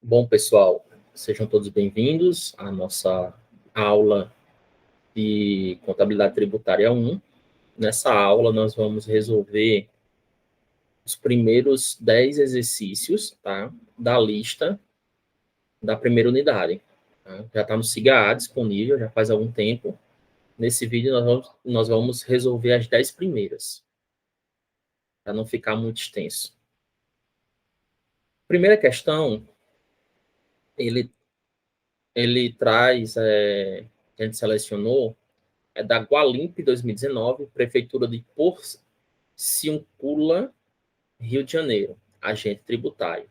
Bom, pessoal, sejam todos bem-vindos à nossa aula de Contabilidade Tributária 1. Nessa aula, nós vamos resolver os primeiros 10 exercícios, tá, da lista da primeira unidade. Tá? Já está no SIGA A disponível, já faz algum tempo. Nesse vídeo, nós vamos resolver as 10 primeiras, para não ficar muito extenso. Primeira questão, ele traz, que a gente selecionou, é da Gualimp 2019, Prefeitura de Porciúncula, Rio de Janeiro, agente tributário.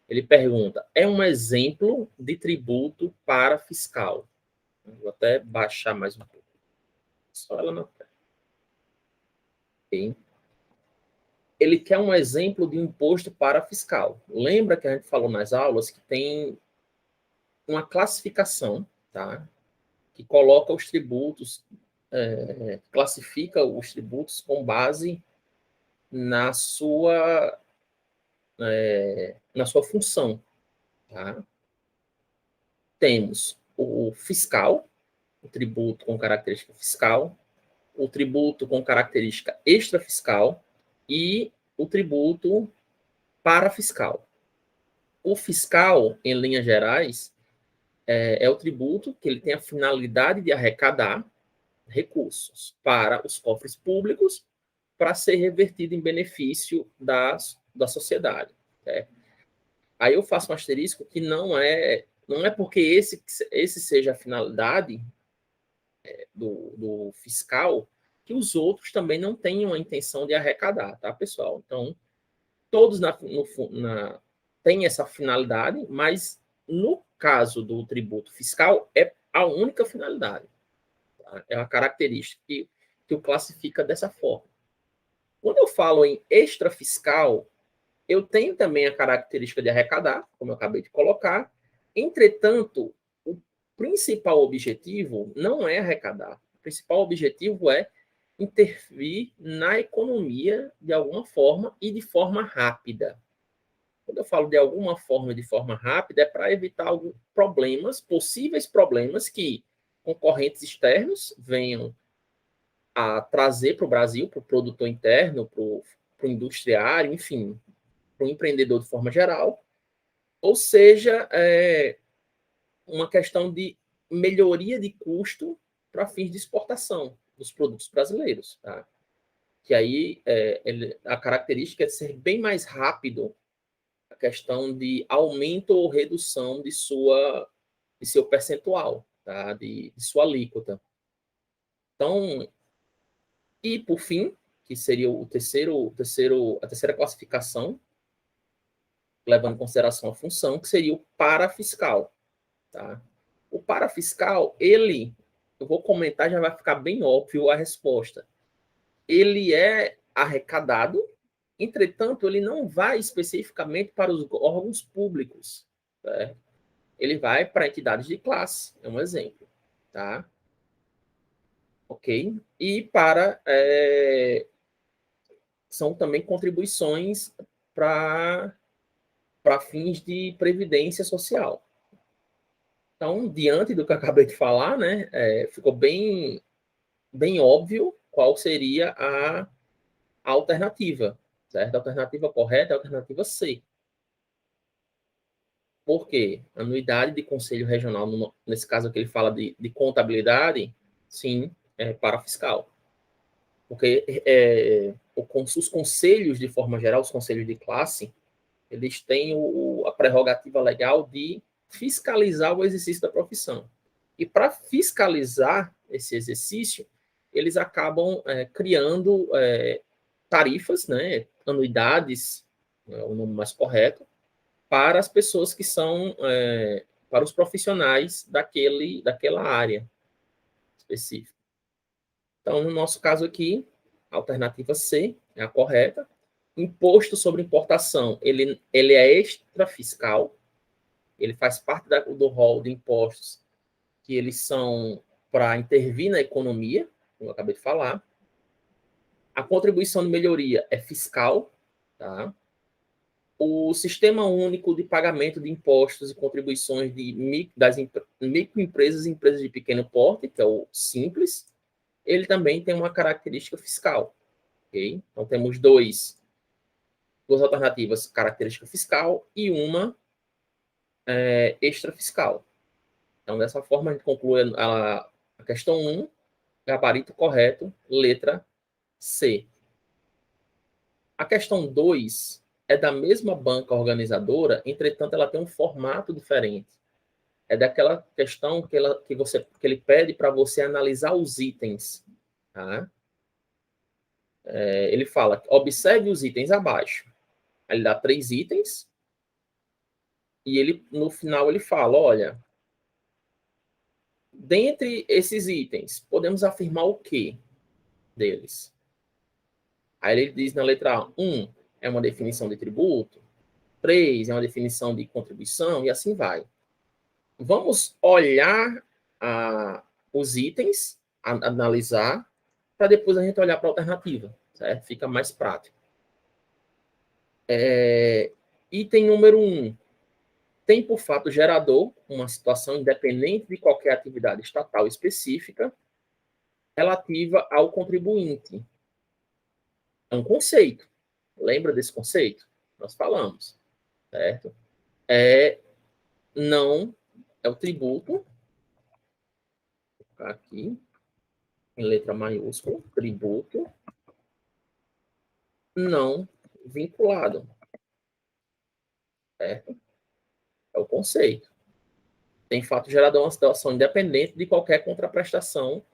Ele pergunta, é um exemplo de tributo para fiscal? Vou até baixar mais um pouco. Só ela na tela. Okay. Ele quer um exemplo de imposto para fiscal. Lembra que a gente falou nas aulas que tem uma classificação, tá? Que coloca os tributos, classifica os tributos com base na sua função. Tá? Temos o fiscal, o tributo com característica fiscal, o tributo com característica extrafiscal e o tributo parafiscal. O fiscal, em linhas gerais, é o tributo que ele tem a finalidade de arrecadar recursos para os cofres públicos para ser revertido em benefício da sociedade. Certo? Aí eu faço um asterisco que não é porque esse seja a finalidade do fiscal que os outros também não tenham a intenção de arrecadar, tá, pessoal? Então, todos têm essa finalidade, mas no caso do tributo fiscal, é a única finalidade. Tá? É a característica que o classifica dessa forma. Quando eu falo em extrafiscal, eu tenho também a característica de arrecadar, como eu acabei de colocar. Entretanto, o principal objetivo não é arrecadar. O principal objetivo é intervir na economia de alguma forma e de forma rápida. Quando eu falo de alguma forma e de forma rápida, é para evitar alguns problemas, possíveis problemas que concorrentes externos venham a trazer para o Brasil, para o produtor interno, para o industriário, enfim, para o empreendedor de forma geral, ou seja, uma questão de melhoria de custo para fins de exportação dos produtos brasileiros. Tá? Que aí a característica é ser bem mais rápido a questão de aumento ou redução de seu percentual, tá? de sua alíquota. Então, e por fim, que seria a terceira classificação, levando em consideração a função, que seria o parafiscal. Tá? O parafiscal, eu vou comentar, já vai ficar bem óbvio a resposta. Ele é arrecadado, entretanto, ele não vai especificamente para os órgãos públicos. Certo? Ele vai para entidades de classe, é um exemplo. Tá? Ok? E são também contribuições para fins de previdência social. Então, diante do que eu acabei de falar, né, ficou bem óbvio qual seria a alternativa, certo? A alternativa correta é a alternativa C. Por quê? Anuidade de conselho regional, nesse caso aqui ele fala de contabilidade, sim, para fiscal. Porque os conselhos, de forma geral, os conselhos de classe, eles têm a prerrogativa legal de fiscalizar o exercício da profissão. E para fiscalizar esse exercício, eles acabam criando tarifas, né, anuidades, o nome mais correto, para as pessoas que são, para os profissionais daquela área específica. Então, no nosso caso aqui, a alternativa C é a correta. Imposto sobre importação, ele é extrafiscal, ele faz parte do rol de impostos que eles são para intervir na economia, como eu acabei de falar. A contribuição de melhoria é fiscal, tá? o Sistema Único de Pagamento de Impostos e Contribuições das microempresas e empresas de pequeno porte, que é o Simples, ele também tem uma característica fiscal. Okay? Então, temos duas alternativas, característica fiscal e uma extrafiscal. Então, dessa forma, a gente conclui a questão 1, gabarito correto, letra C. A questão 2 é da mesma banca organizadora, entretanto, ela tem um formato diferente. É daquela questão que ele pede para você analisar os itens. Tá? Ele fala, observe os itens abaixo. Aí ele dá 3 itens, e no final ele fala, olha, dentre esses itens, podemos afirmar o quê deles? Aí ele diz na letra A, 1 é uma definição de tributo, 3 é uma definição de contribuição, e assim vai. Vamos olhar os itens, analisar, para depois a gente olhar para a alternativa, certo? Fica mais prático. Item número 1. Tem por fato gerador uma situação independente de qualquer atividade estatal específica relativa ao contribuinte. É um conceito. Lembra desse conceito? Nós falamos, certo? Não é o tributo. Vou colocar aqui em letra maiúscula, tributo não vinculado, certo? É o conceito. Tem fato gerador uma situação independente de qualquer contraprestação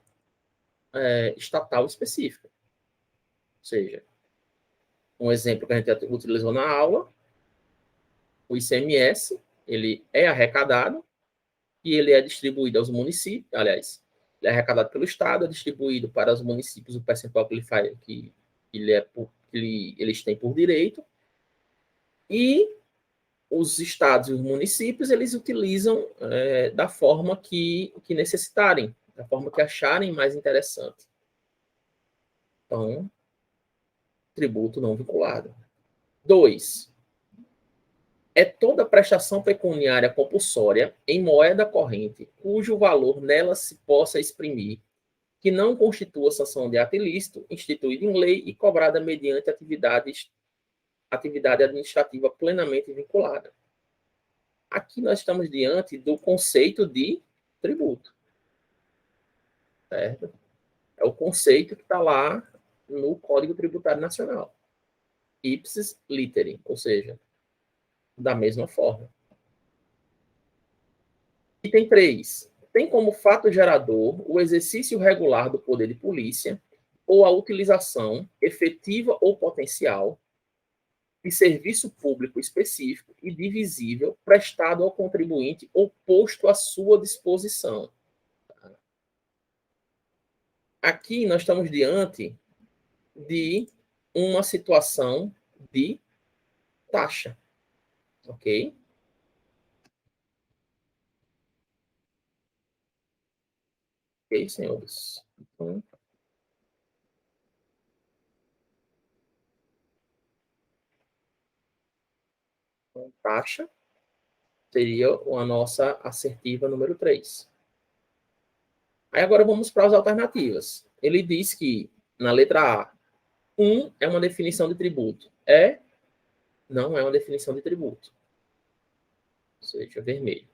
estatal específica. Ou seja, um exemplo que a gente utilizou na aula, o ICMS, ele é arrecadado e ele é distribuído aos municípios, aliás, ele é arrecadado pelo Estado, é distribuído para os municípios o percentual que ele faz, eles têm por direito, e os estados e os municípios, eles utilizam da forma que necessitarem, da forma que acharem mais interessante. Então, tributo não vinculado. 2. É toda prestação pecuniária compulsória em moeda corrente, cujo valor nela se possa exprimir, que não constitua sanção de ato ilícito, instituída em lei e cobrada mediante atividade administrativa plenamente vinculada. Aqui nós estamos diante do conceito de tributo. Certo? É o conceito que está lá no Código Tributário Nacional. Ipsis literi, ou seja, da mesma forma. Item 3. Tem como fato gerador o exercício regular do poder de polícia ou a utilização efetiva ou potencial de serviço público específico e divisível prestado ao contribuinte ou posto à sua disposição. Aqui nós estamos diante de uma situação de taxa, ok? Ok, senhores? Então, taxa seria a nossa assertiva número 3. Aí agora vamos para as alternativas. Ele diz que, na letra A, 1 é uma definição de tributo. Não é uma definição de tributo. Ou seja, vermelho.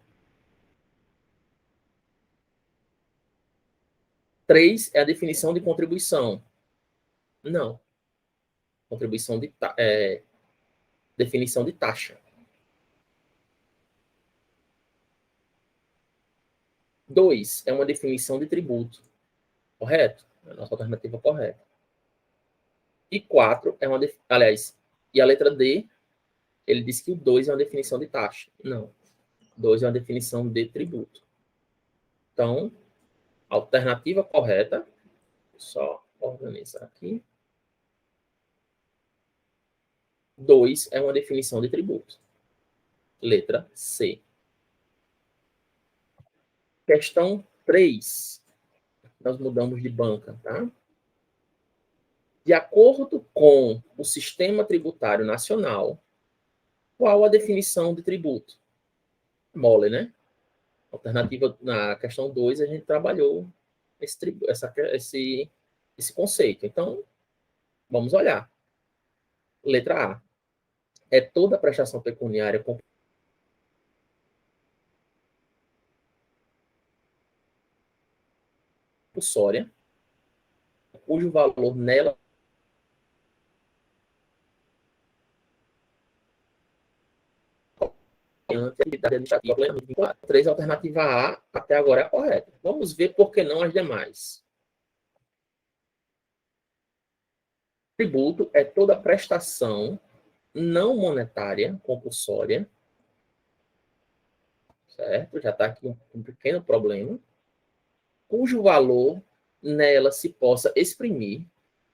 3 é a definição de contribuição. Não. Definição de taxa. 2 é uma definição de tributo. Correto? É a nossa alternativa correta. E 4 é uma... Aliás, e a letra D, ele diz que o 2 é uma definição de taxa. Não. 2 é uma definição de tributo. Então, a alternativa correta, só organizar aqui. 2 é uma definição de tributo. Letra C. Questão 3. Nós mudamos de banca, tá? De acordo com o Sistema Tributário Nacional, Qual a definição de tributo? Mole, né? Alternativa, na questão 2 a gente trabalhou esse conceito. Então, vamos olhar. Letra A. É toda prestação pecuniária compulsória, cujo valor nela ante a atividade administrativa plenamente vinculada. 3, alternativa A, até agora é a correta. Vamos ver por que não as demais. Tributo é toda prestação não monetária compulsória, certo? Já está aqui um pequeno problema, cujo valor nela se possa exprimir,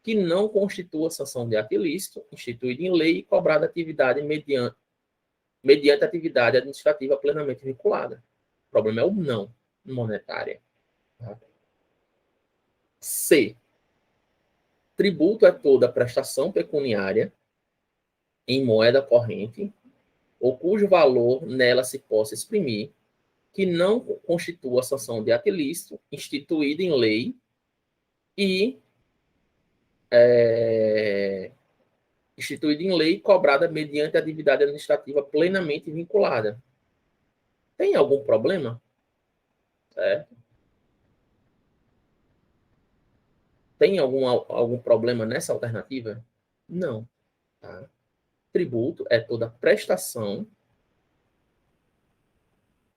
que não constitua sanção de ato ilícito, instituída em lei e cobrada atividade mediante atividade administrativa plenamente vinculada. O problema é o não monetária. Tá? C. Tributo é toda prestação pecuniária em moeda corrente, ou cujo valor nela se possa exprimir, que não constitua sanção de ato ilícito, instituída em lei e instituída em lei cobrada mediante atividade administrativa plenamente vinculada. Tem algum problema? Certo? Tem algum problema nessa alternativa? Não. Tá? Tributo é toda prestação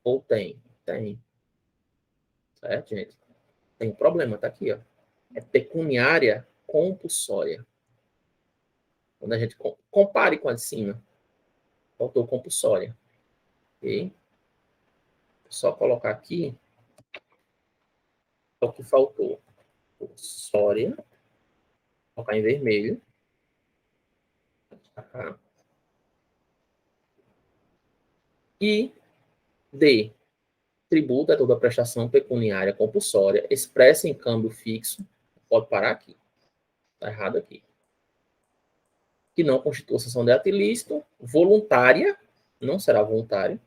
ou tem? Tem. Certo, gente? Tem um problema, tá aqui, ó. É pecuniária compulsória. Quando a gente compare com a de cima, faltou compulsória. Ok? Só colocar aqui o que faltou. Compulsória. Colocar em vermelho. Tá? E D. Tributo é toda prestação pecuniária compulsória expressa em câmbio fixo. Pode parar aqui. Está errado aqui. Que não constitua sanção de ato ilícito. Voluntária. Não será voluntária.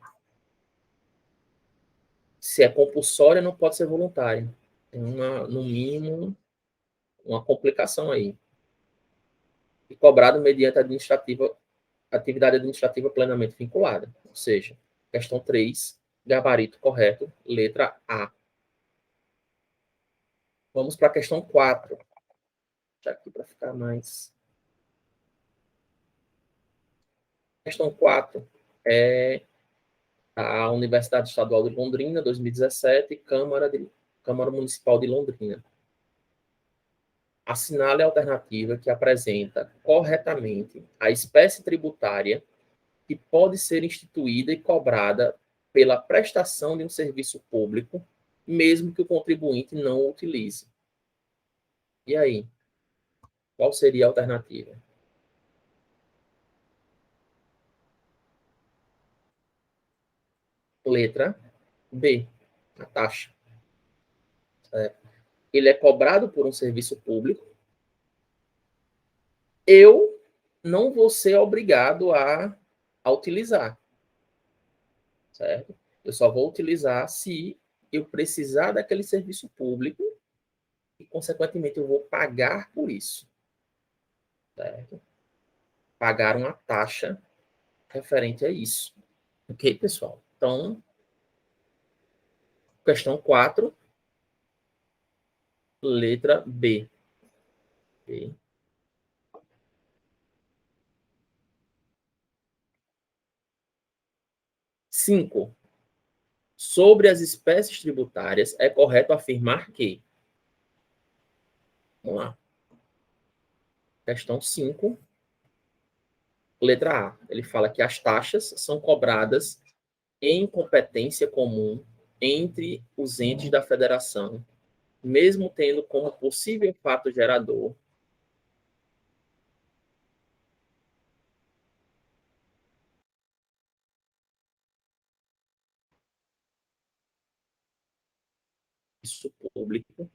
Se é compulsória, não pode ser voluntária. Tem no mínimo, uma complicação aí. E cobrado mediante atividade administrativa plenamente vinculada. Ou seja, questão 3, gabarito correto, letra A. Vamos para a questão 4. Já aqui para ficar mais. Questão 4 é a Universidade Estadual de Londrina, 2017, Câmara Municipal de Londrina. Assinale a alternativa que apresenta corretamente a espécie tributária que pode ser instituída e cobrada pela prestação de um serviço público, mesmo que o contribuinte não o utilize. E aí? Qual seria a alternativa? Letra B, a taxa. Ele é cobrado por um serviço público. Eu não vou ser obrigado a utilizar. Certo? Eu só vou utilizar se eu precisar daquele serviço público e, consequentemente, eu vou pagar por isso. Certo? Pagar uma taxa referente a isso. Ok, pessoal? Então, questão 4, letra B. Okay? 5. Sobre as espécies tributárias, é correto afirmar que... Vamos lá. Questão 5, letra A. Ele fala que as taxas são cobradas em competência comum entre os entes da federação, mesmo tendo como possível fato gerador isso público,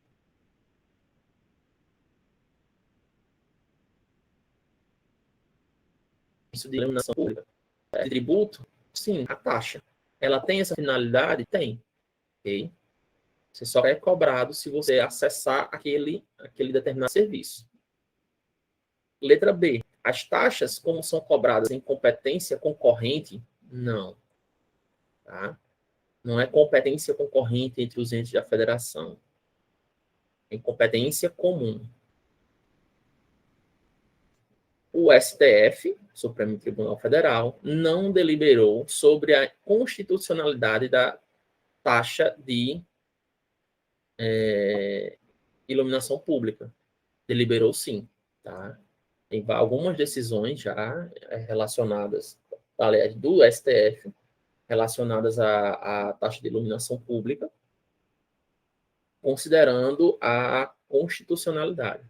isso de iluminação pública. tributo? Sim, a taxa. Ela tem essa finalidade? Tem. Ok? Você só é cobrado se você acessar aquele determinado serviço. Letra B. As taxas, como são cobradas em competência concorrente, não. Tá? Não é competência concorrente entre os entes da federação. É competência comum. O STF, Supremo Tribunal Federal, não deliberou sobre a constitucionalidade da taxa de iluminação pública. Deliberou sim. Tá? Tem algumas decisões já relacionadas, aliás, do STF, relacionadas à taxa de iluminação pública, considerando a constitucionalidade.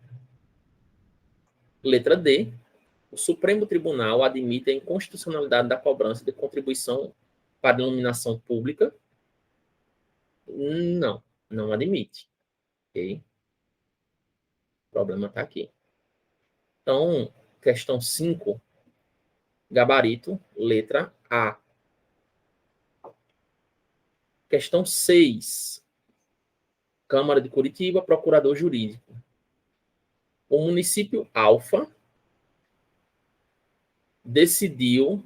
Letra D. O Supremo Tribunal admite a inconstitucionalidade da cobrança de contribuição para iluminação pública? Não, não admite. Ok? O problema está aqui. Então, questão 5, gabarito, letra A. Questão 6, Câmara de Curitiba, procurador jurídico. O município Alfa decidiu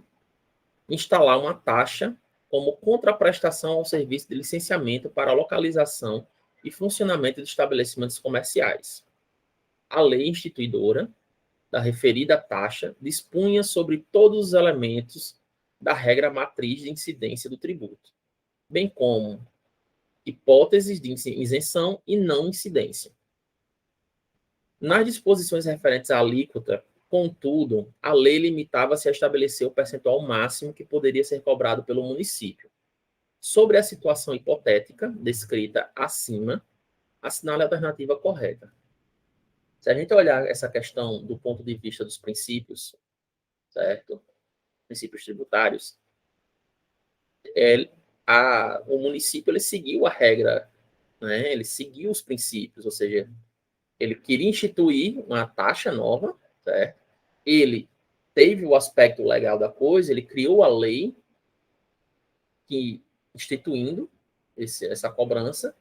instalar uma taxa como contraprestação ao serviço de licenciamento para a localização e funcionamento de estabelecimentos comerciais. A lei instituidora da referida taxa dispunha sobre todos os elementos da regra matriz de incidência do tributo, bem como hipóteses de isenção e não incidência. Nas disposições referentes à alíquota, contudo, a lei limitava-se a estabelecer o percentual máximo que poderia ser cobrado pelo município. Sobre a situação hipotética descrita acima, assinale a alternativa correta. Se a gente olhar essa questão do ponto de vista dos princípios, certo? Princípios tributários, o município ele seguiu a regra, né? Ele seguiu os princípios, ou seja, ele queria instituir uma taxa nova, certo? Ele teve o aspecto legal da coisa, ele criou a lei que instituindo essa cobrança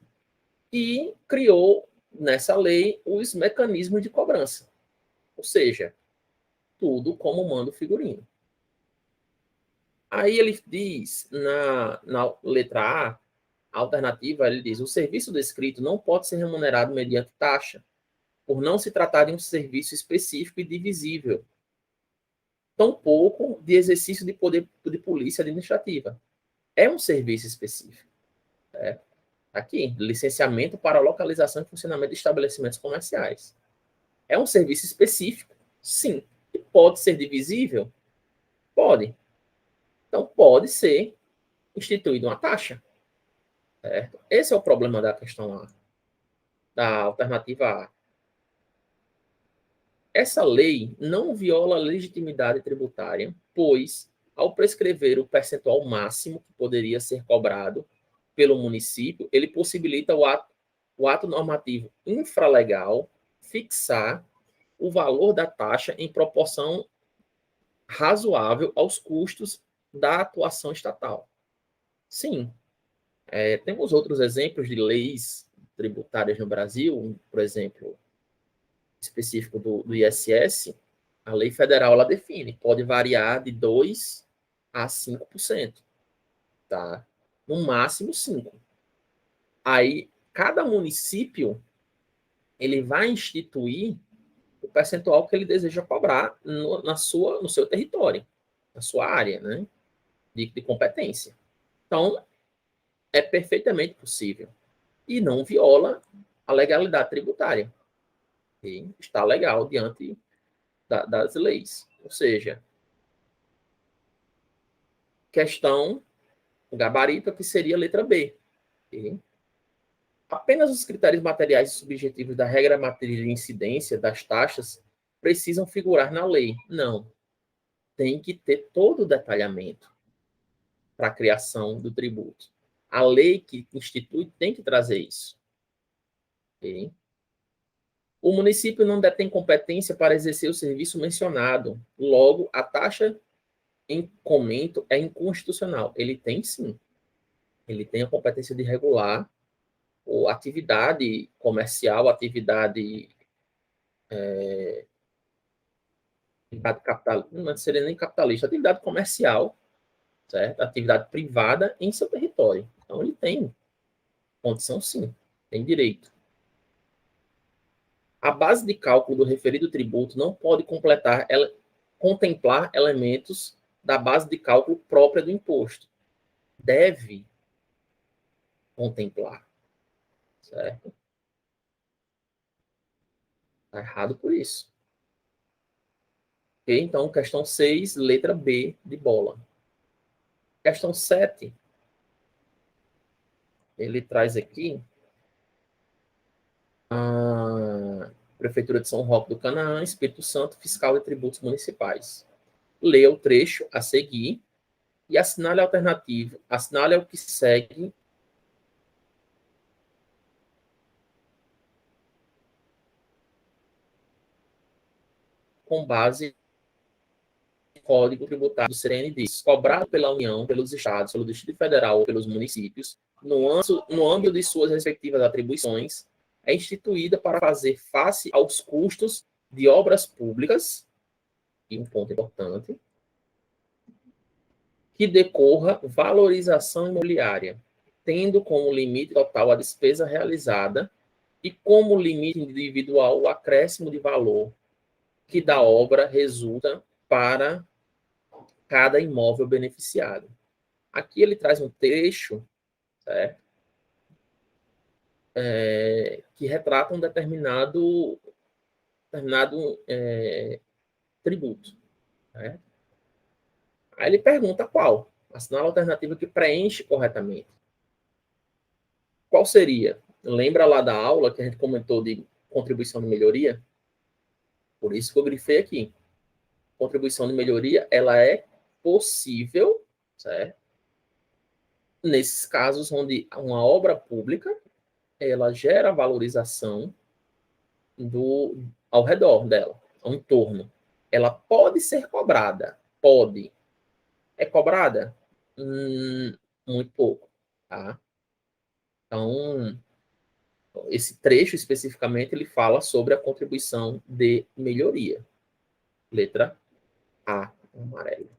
e criou nessa lei os mecanismos de cobrança. Ou seja, tudo como manda o figurino. Aí ele diz, na letra A, a alternativa, ele diz, o serviço descrito não pode ser remunerado mediante taxa, por não se tratar de um serviço específico e divisível, tampouco de exercício de poder de polícia administrativa. É um serviço específico. Aqui, licenciamento para localização e funcionamento de estabelecimentos comerciais. É um serviço específico? Sim. E pode ser divisível? Pode. Então, pode ser instituída uma taxa. Certo? Esse é o problema da questão A, da alternativa A. Essa lei não viola a legitimidade tributária, pois, ao prescrever o percentual máximo que poderia ser cobrado pelo município, ele possibilita o ato normativo infralegal fixar o valor da taxa em proporção razoável aos custos da atuação estatal. Sim, temos outros exemplos de leis tributárias no Brasil, por exemplo, específico do ISS, a lei federal ela define, pode variar de 2% a 5%, tá? No máximo 5%. Aí, cada município, ele vai instituir o percentual que ele deseja cobrar no seu território, na sua área, né, de competência. Então, é perfeitamente possível. E não viola a legalidade tributária. E está legal diante das leis. Ou seja, questão, o gabarito que seria a letra B. E apenas os critérios materiais e subjetivos da regra matriz de incidência das taxas precisam figurar na lei. Não. Tem que ter todo o detalhamento para a criação do tributo. A lei que institui tem que trazer isso. Okay? O município não detém competência para exercer o serviço mencionado. Logo, a taxa comento é inconstitucional. Ele tem, sim. Ele tem a competência de regular a atividade comercial, atividade capital, não seria nem capitalista, atividade comercial, certo? Atividade privada em seu território. Então, ele tem condição, sim, tem direito. A base de cálculo do referido tributo não pode contemplar elementos da base de cálculo própria do imposto. Deve contemplar, certo? Está errado por isso. Okay? Então, questão 6, letra B de bola. Questão 7, ele traz aqui a Prefeitura de São Roque do Canaã, Espírito Santo, Fiscal de Tributos Municipais. Leia o trecho a seguir e assinale a alternativa. Assinale o que segue com base no Código Tributário do CND, cobrado pela União, pelos Estados, pelo Distrito Federal ou pelos municípios, no âmbito de suas respectivas atribuições, é instituída para fazer face aos custos de obras públicas, e um ponto importante, que decorra valorização imobiliária, tendo como limite total a despesa realizada e como limite individual o acréscimo de valor que da obra resulta para cada imóvel beneficiado. Aqui ele traz um trecho, certo? Que retrata um determinado tributo. Certo? Aí ele pergunta qual? Assinar a alternativa que preenche corretamente. Qual seria? Lembra lá da aula que a gente comentou de contribuição de melhoria? Por isso que eu grifei aqui. Contribuição de melhoria, ela é possível, certo? Nesses casos onde uma obra pública, ela gera valorização ao redor dela, ao entorno. Ela pode ser cobrada, pode. É cobrada? Muito pouco, tá? Então, esse trecho especificamente, ele fala sobre a contribuição de melhoria. Letra A, amarelo.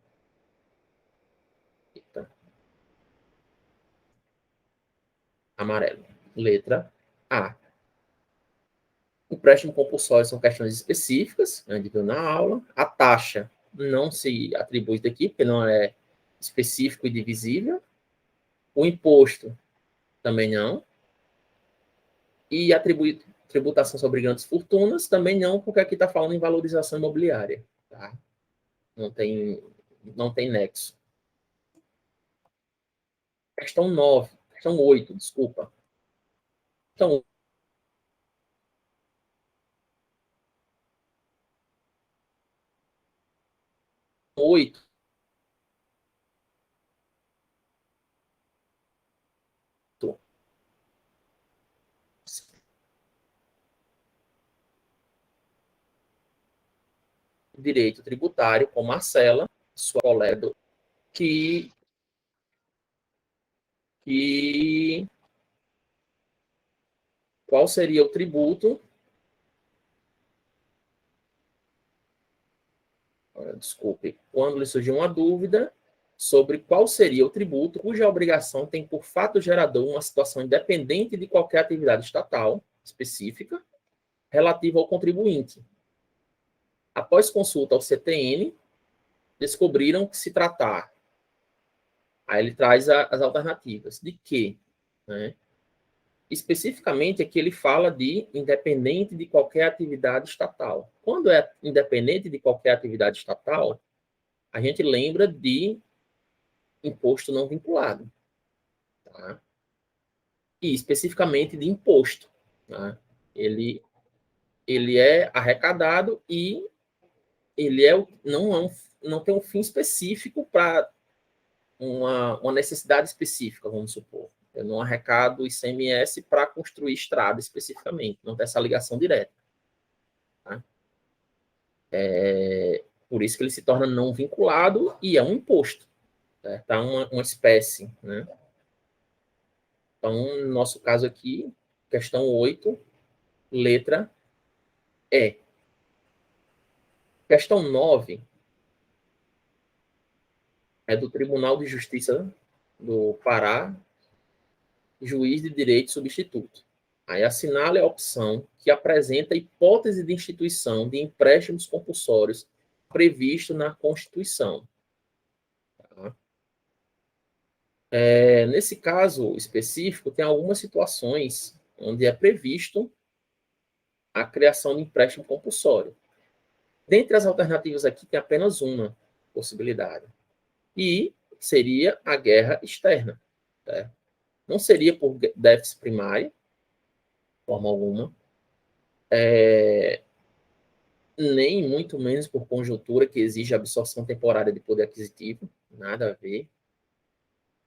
Eita. Amarelo. Letra A. Empréstimo compulsório são questões específicas, a gente viu na aula. A taxa não se atribui daqui, porque não é específico e divisível. O imposto também não. E a tributação sobre grandes fortunas também não, porque aqui está falando em valorização imobiliária. Tá? Não tem nexo. Questão 9, questão 8, desculpa. Questão 8, direito tributário com Marcela, sua colega, que qual seria o tributo? Desculpe, quando lhe surgiu uma dúvida sobre qual seria o tributo cuja obrigação tem por fato gerador uma situação independente de qualquer atividade estatal específica relativa ao contribuinte. Após consulta ao CTN, descobriram que se tratar. Aí ele traz as alternativas. De quê? Né? Especificamente, aqui ele fala de independente de qualquer atividade estatal. Quando é independente de qualquer atividade estatal, a gente lembra de imposto não vinculado. Tá? E especificamente de imposto. Tá? Ele é arrecadado e ele não tem um fim específico para uma necessidade específica, vamos supor. Eu não arrecado ICMS para construir estrada especificamente, não tem essa ligação direta. Tá? Por isso que ele se torna não vinculado e é um imposto. Tá? Uma espécie, né? Então, no nosso caso aqui, questão 8, letra E. Questão 9 é do Tribunal de Justiça do Pará, juiz de direito substituto. Aí assinale a opção que apresenta a hipótese de instituição de empréstimos compulsórios previsto na Constituição. Tá? Nesse caso específico, tem algumas situações onde é previsto a criação de empréstimo compulsório. Dentre as alternativas aqui, tem apenas uma possibilidade. E seria a guerra externa. Tá? Não seria por déficit primário, de forma alguma, nem muito menos por conjuntura que exige absorção temporária de poder aquisitivo, nada a ver.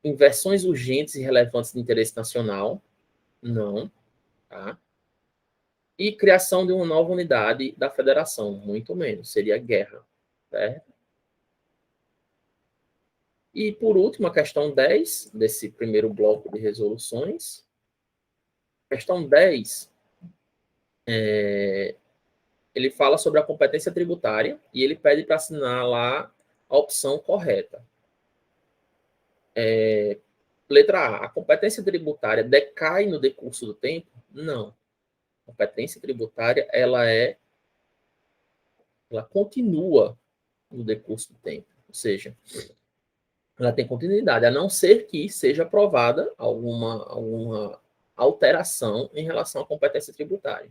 Inversões urgentes e relevantes de interesse nacional, não. Tá? E criação de uma nova unidade da federação, muito menos, seria guerra. Certo? E, por último, a questão 10 desse primeiro bloco de resoluções. Questão 10, ele fala sobre a competência tributária e ele pede para assinar lá a opção correta. Letra A competência tributária decai no decurso do tempo? Não. A competência tributária, ela continua no decurso do tempo. Ou seja, ela tem continuidade, a não ser que seja aprovada alguma alteração em relação à competência tributária.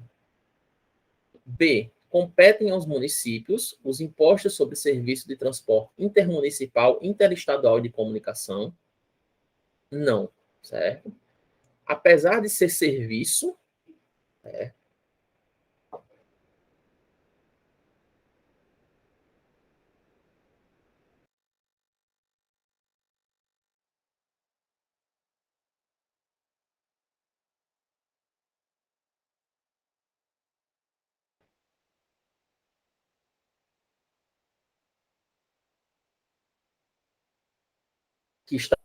B. Competem aos municípios os impostos sobre serviço de transporte intermunicipal, interestadual e de comunicação? Não, certo? Apesar de ser serviço, que está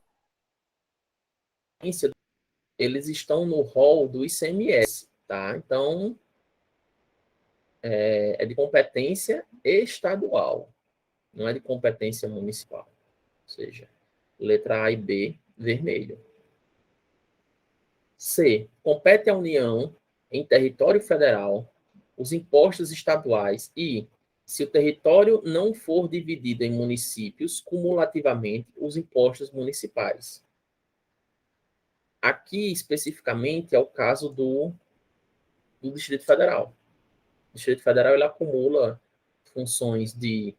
eles estão no rol do ICMS, tá? Então, é de competência estadual, não é de competência municipal. Ou seja, letra A e B, vermelho. C. Compete à União, em território federal, os impostos estaduais e, se o território não for dividido em municípios, cumulativamente, os impostos municipais. Aqui, especificamente, é o caso do Distrito Federal. O Distrito Federal ele acumula funções de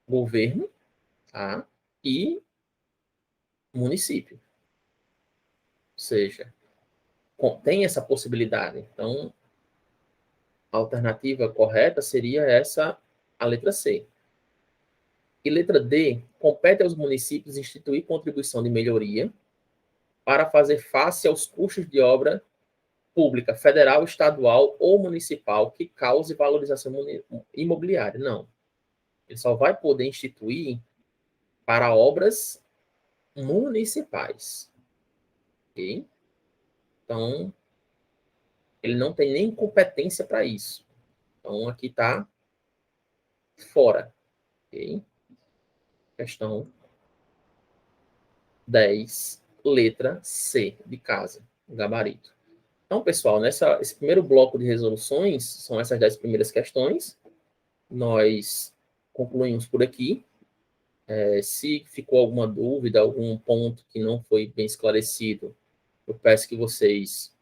governo, tá? E município. Ou seja, tem essa possibilidade. Então, a alternativa correta seria essa, a letra C. E letra D, compete aos municípios instituir contribuição de melhoria para fazer face aos custos de obra pública, federal, estadual ou municipal que cause valorização imobiliária. Não. Ele só vai poder instituir para obras municipais. Ok? Então, ele não tem nem competência para isso. Então, aqui está fora. Ok? Questão 10, letra C, de casa, gabarito. Então, pessoal, esse primeiro bloco de resoluções, são essas 10 primeiras questões. Nós concluímos por aqui. Se ficou alguma dúvida, algum ponto que não foi bem esclarecido, eu peço que vocês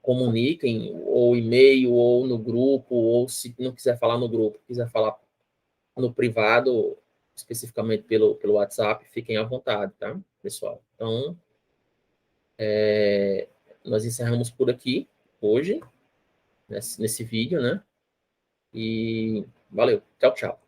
comuniquem, ou e-mail, ou no grupo, ou se não quiser falar no grupo, quiser falar no privado, especificamente pelo WhatsApp, fiquem à vontade, tá, pessoal? Então, nós encerramos por aqui, hoje, nesse vídeo, né? E valeu, tchau, tchau.